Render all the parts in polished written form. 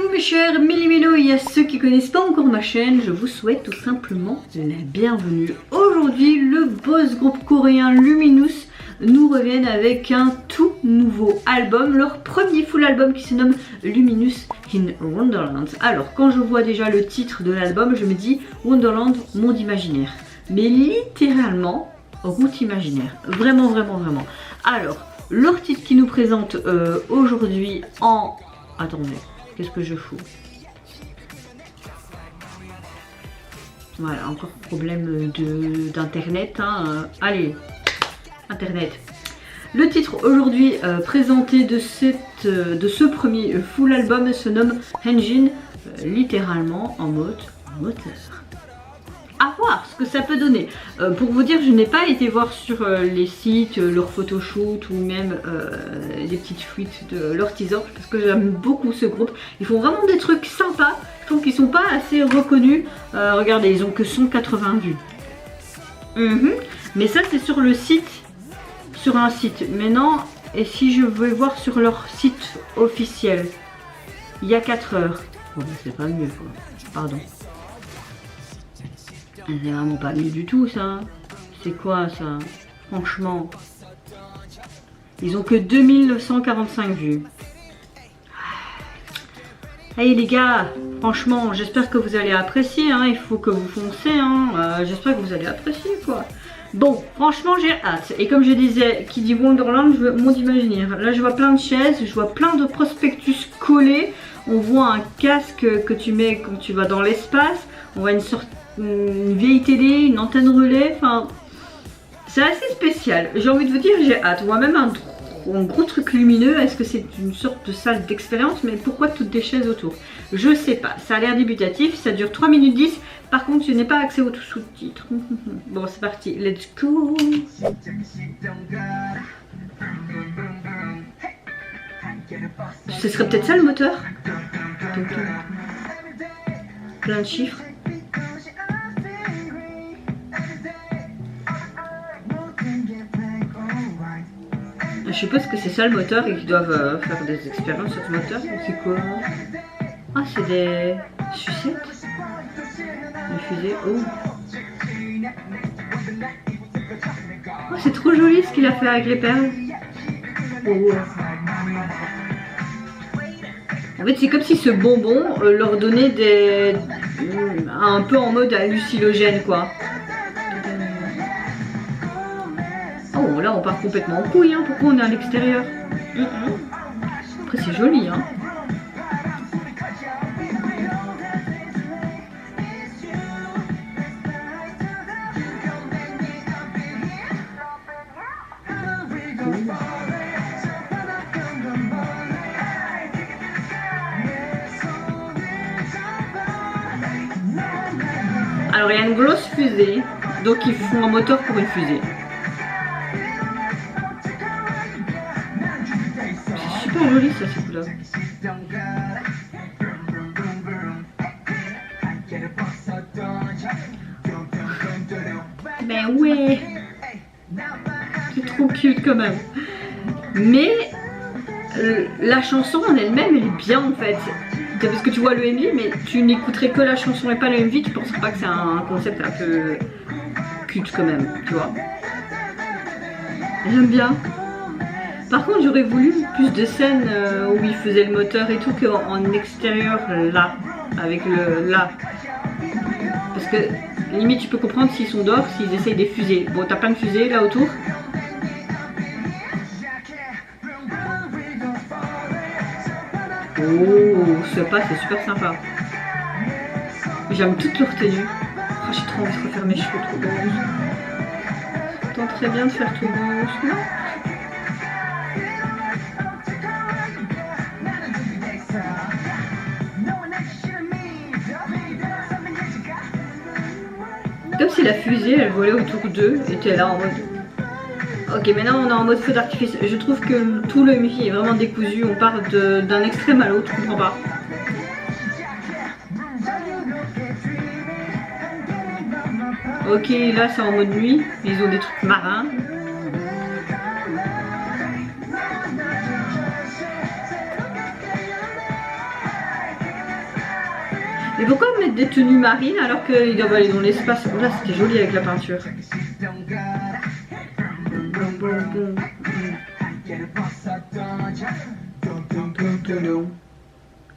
vous mes chers Méli-Mélo, et à ceux qui connaissent pas encore ma chaîne, je vous souhaite tout simplement la bienvenue. Aujourd'hui, le boss groupe coréen Luminous nous reviennent avec un tout nouveau album, leur premier full album qui se nomme Luminous in Wonderland. Alors quand je vois déjà le titre de l'album, je me dis Wonderland, monde imaginaire. Mais littéralement, route imaginaire. Vraiment, vraiment, vraiment. Alors, leur titre qui nous présente aujourd'hui en... Attendez, qu'est-ce que je fous? Voilà, encore problème d'internet. Hein. Allez, internet. Le titre aujourd'hui présenté de ce premier full album se nomme Engine, littéralement en mode moteur. À voir ce que ça peut donner. Pour vous dire, je n'ai pas été voir sur les sites leurs photoshoot ou même les petites fuites de leur teaser parce que j'aime beaucoup ce groupe. Ils font vraiment des trucs sympas. Je trouve qu'ils sont pas assez reconnus. Regardez, ils ont que 180 vues. Mais ça c'est sur le site, sur un site. Maintenant, et si je veux voir sur leur site officiel, il y a 4 heures. Bon, c'est pas mieux quoi. Pardon. C'est vraiment pas mieux du tout ça. C'est quoi ça? Franchement. Ils ont que 2945 vues. Allez les gars, franchement, j'espère que vous allez apprécier. Hein. Il faut que vous foncez. Hein. J'espère que vous allez apprécier quoi. Bon, franchement j'ai hâte. Et comme je disais, qui dit Wonderland, je veux monde imaginaire. Là je vois plein de chaises, je vois plein de prospectus collés. On voit un casque que tu mets quand tu vas dans l'espace. On voit une vieille télé, une antenne relais, enfin c'est assez spécial. J'ai envie de vous dire, j'ai hâte. On voit même un gros truc lumineux. Est-ce que c'est une sorte de salle d'expérience? Mais pourquoi toutes des chaises autour? Je sais pas, ça a l'air débutatif, ça dure 3 minutes 10. Par contre je n'ai pas accès aux sous-titres. Bon c'est parti, let's go. Ce serait peut-être ça le moteur. Plein de chiffres. Je suppose que c'est ça le moteur et qu'ils doivent faire des expériences sur ce moteur. C'est quoi? Ah, c'est des sucettes. Des fusées. Oh. Oh, c'est trop joli ce qu'il a fait avec les perles. Oh. En fait, c'est comme si ce bonbon leur donnait des... un peu en mode hallucinogène, quoi. Oh, là, on part complètement en couille, hein. Pourquoi on est à l'extérieur? Après, c'est joli, hein. Alors, il y a une grosse fusée, donc ils font un moteur pour une fusée. C'est super joli ça, ces couleurs. Ben ouais, c'est trop cute quand même. Mais la chanson en elle-même, elle est bien en fait. Parce que tu vois le MV, mais tu n'écouterais que la chanson et pas le MV, tu penserais pas que c'est un concept un peu cute quand même, tu vois. J'aime bien. Par contre, j'aurais voulu plus de scènes où ils faisaient le moteur et tout qu'en extérieur là, avec le là. Parce que limite, tu peux comprendre s'ils sont dehors, s'ils essayent des fusées. Bon, t'as plein de fusées là autour. Oh, ce pas, c'est super sympa. J'aime toute leur tenue. Oh, j'ai trop envie de refaire mes cheveux trop roses. Ça tente très bien de faire tout rose. Comme si la fusée, elle volait autour d'eux et était là en mode... Ok, maintenant on est en mode feu d'artifice. Je trouve que tout le MV est vraiment décousu. On part d'un extrême à l'autre, je comprends pas. Ok, là c'est en mode nuit. Ils ont des trucs marins. Et pourquoi mettre des tenues marines alors qu'ils doivent aller dans l'espace? Là, c'était joli avec la peinture.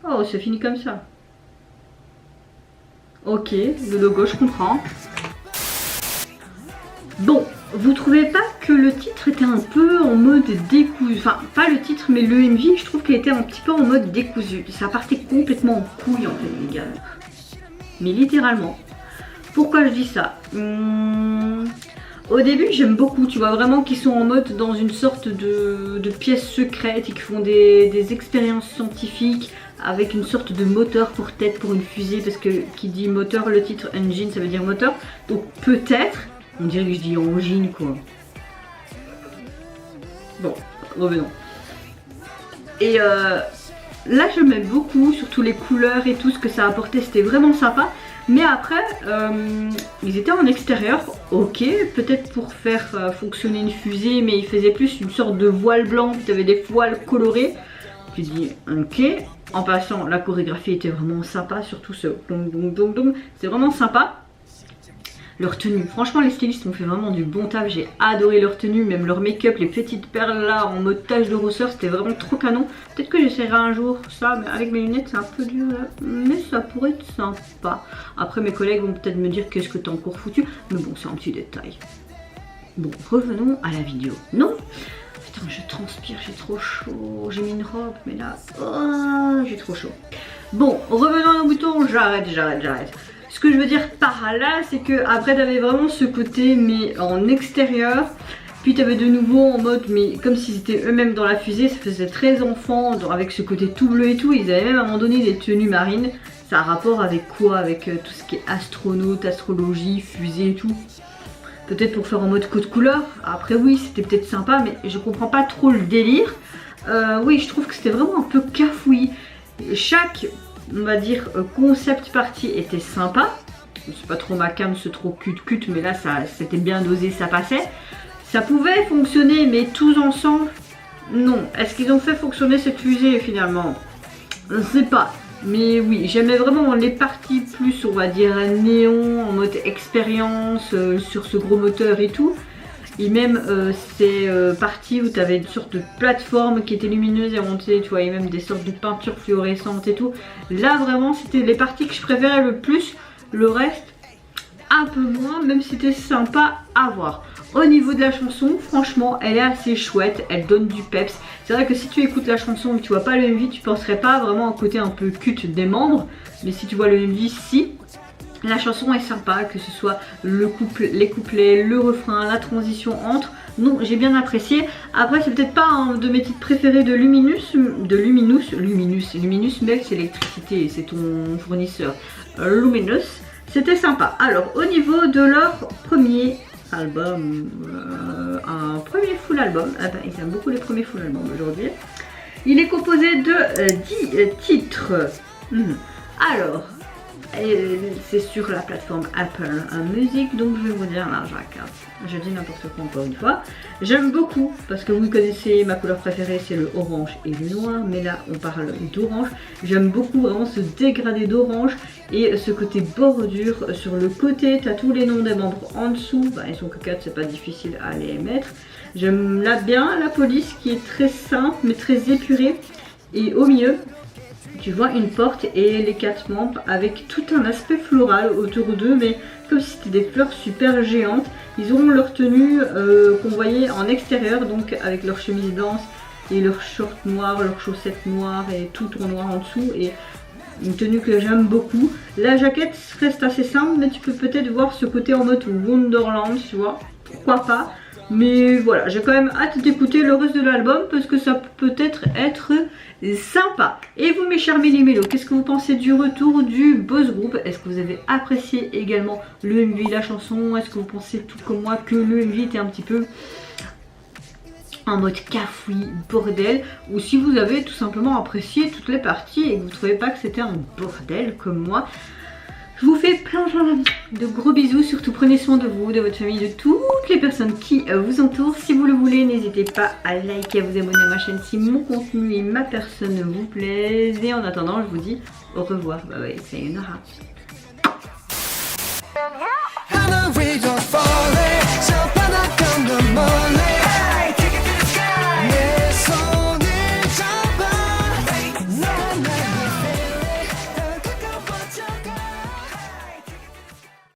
Oh, c'est fini comme ça. Ok, le logo, je comprends. Bon, vous trouvez pas que le titre était un peu en mode décousu? Enfin, pas le titre, mais le MV, je trouve qu'il était un petit peu en mode décousu. Ça partait complètement en couille, en fait, les gars. Mais littéralement. Pourquoi je dis ça? Au début, j'aime beaucoup, tu vois, vraiment qu'ils sont en mode dans une sorte de pièce secrète et qu'ils font des expériences scientifiques avec une sorte de moteur pour tête pour une fusée, parce que qui dit moteur, le titre engine, ça veut dire moteur. Donc peut-être, on dirait que je dis engine, quoi. Bon, revenons. Et là, j'aimais beaucoup, surtout les couleurs et tout ce que ça apportait, c'était vraiment sympa. Mais après, ils étaient en extérieur, ok, peut-être pour faire fonctionner une fusée, mais ils faisaient plus une sorte de voile blanc, puis tu avais des voiles colorées. Tu dis, ok, en passant, la chorégraphie était vraiment sympa, surtout ce dong dong dong dong, c'est vraiment sympa. Leur tenue, franchement les stylistes ont fait vraiment du bon taf, j'ai adoré leur tenue, même leur make-up, les petites perles là en mode tache de rousseur, c'était vraiment trop canon. Peut-être que j'essaierai un jour ça, mais avec mes lunettes c'est un peu dur, mais ça pourrait être sympa. Après mes collègues vont peut-être me dire qu'est-ce que t'as encore foutu, mais bon c'est un petit détail. Bon, revenons à la vidéo. Non, putain je transpire, j'ai trop chaud, j'ai mis une robe, mais là, oh, j'ai trop chaud. Bon, revenons à nos boutons, j'arrête. Ce que je veux dire par là, c'est que après t'avais vraiment ce côté mais en extérieur, puis t'avais de nouveau en mode mais comme s'ils étaient eux-mêmes dans la fusée, ça faisait très enfant avec ce côté tout bleu et tout. Ils avaient même à un moment donné des tenues marines. Ça a rapport avec quoi? Avec tout ce qui est astronaute, astrologie, fusée et tout. Peut-être pour faire en mode code couleur. Après oui, c'était peut-être sympa, mais je comprends pas trop le délire. Oui, je trouve que c'était vraiment un peu cafouillis. Chaque, on va dire, concept party était sympa. C'est pas trop ma cam, c'est trop cut, mais là c'était bien dosé, ça passait. Ça pouvait fonctionner, mais tous ensemble, non. Est-ce qu'ils ont fait fonctionner cette fusée finalement? Je ne sais pas. Mais oui, j'aimais vraiment les parties plus, on va dire, néon, en mode expérience, sur ce gros moteur et tout. Et même ces parties où tu avais une sorte de plateforme qui était lumineuse et montée, tu vois, et même des sortes de peintures fluorescentes et tout. Là vraiment c'était les parties que je préférais le plus, le reste un peu moins, même si c'était sympa à voir. Au niveau de la chanson, franchement elle est assez chouette, elle donne du peps. C'est vrai que si tu écoutes la chanson et que tu vois pas le MV, tu penserais pas vraiment au côté un peu cut des membres. Mais si tu vois le MV, si. La chanson est sympa, que ce soit le couple, les couplets, le refrain, la transition entre. Non, j'ai bien apprécié. Après, c'est peut-être pas un de mes titres préférés de Luminous, mais c'est l'électricité, c'est ton fournisseur. Luminous, c'était sympa. Alors, au niveau de leur premier album, un premier full album, ils aiment beaucoup les premiers full albums aujourd'hui. Il est composé de 10 titres. Alors, c'est sur la plateforme Apple Music, donc je vais vous dire là, je dis n'importe quoi encore une fois. J'aime beaucoup parce que vous connaissez ma couleur préférée, c'est le orange et le noir, mais là on parle d'orange. J'aime beaucoup vraiment ce dégradé d'orange et ce côté bordure sur le côté. Tu as tous les noms des membres en dessous, bah, ils sont que 4, c'est pas difficile à les mettre. J'aime bien la police qui est très simple mais très épurée, et au milieu tu vois une porte et les 4 membres avec tout un aspect floral autour d'eux, mais comme si c'était des fleurs super géantes. Ils auront leur tenue qu'on voyait en extérieur, donc avec leur chemise blanche et leurs shorts noirs, leurs chaussettes noires et tout en noir en dessous, et une tenue que j'aime beaucoup. La jaquette reste assez simple, mais tu peux peut-être voir ce côté en mode Wonderland, tu vois, pourquoi pas. Mais voilà, j'ai quand même hâte d'écouter le reste de l'album parce que ça peut peut-être être sympa. Et vous mes chers méli-mélos, qu'est-ce que vous pensez du retour du boss group? Est-ce que vous avez apprécié également le MV, la chanson? Est-ce que vous pensez tout comme moi que le MV était un petit peu en mode cafouille, bordel? Ou si vous avez tout simplement apprécié toutes les parties et que vous ne trouvez pas que c'était un bordel comme moi? Je vous fais plein de gros bisous. Surtout prenez soin de vous, de votre famille, de toutes les personnes qui vous entourent. Si vous le voulez, n'hésitez pas à liker, à vous abonner à ma chaîne si mon contenu et ma personne vous plaisent. Et en attendant, je vous dis au revoir. Bye bye, sayonara.